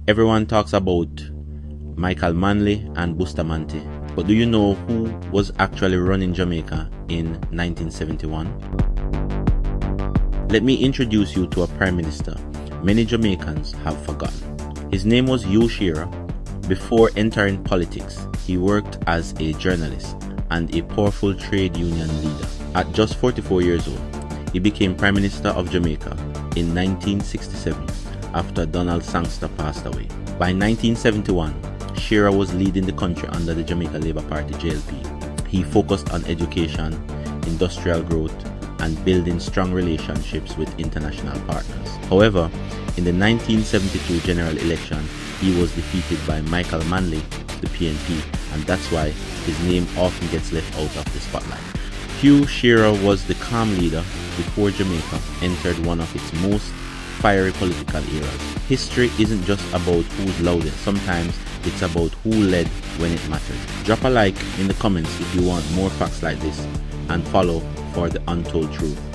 Everyone talks about Michael Manley and Bustamante, but do you know who was actually running Jamaica in 1971? Let me introduce you to a Prime Minister many Jamaicans have forgotten. His name was Hugh Shearer. Before entering politics, he worked as a journalist and a powerful trade union leader. At just 44 years old, he became Prime Minister of Jamaica in 1967 after Donald Sangster passed away. By 1971, Shearer was leading the country under the Jamaica Labour Party JLP. He focused on education, industrial growth, and building strong relationships with international partners. However, in the 1972 general election, he was defeated by Michael Manley, the PNP, and that's why his name often gets left out of the spotlight. Hugh Shearer was the calm leader before Jamaica entered one of its most fiery political eras. History isn't just about who's loudest, sometimes it's about who led when it mattered. Drop a like in the comments if you want more facts like this, and follow for the untold truth.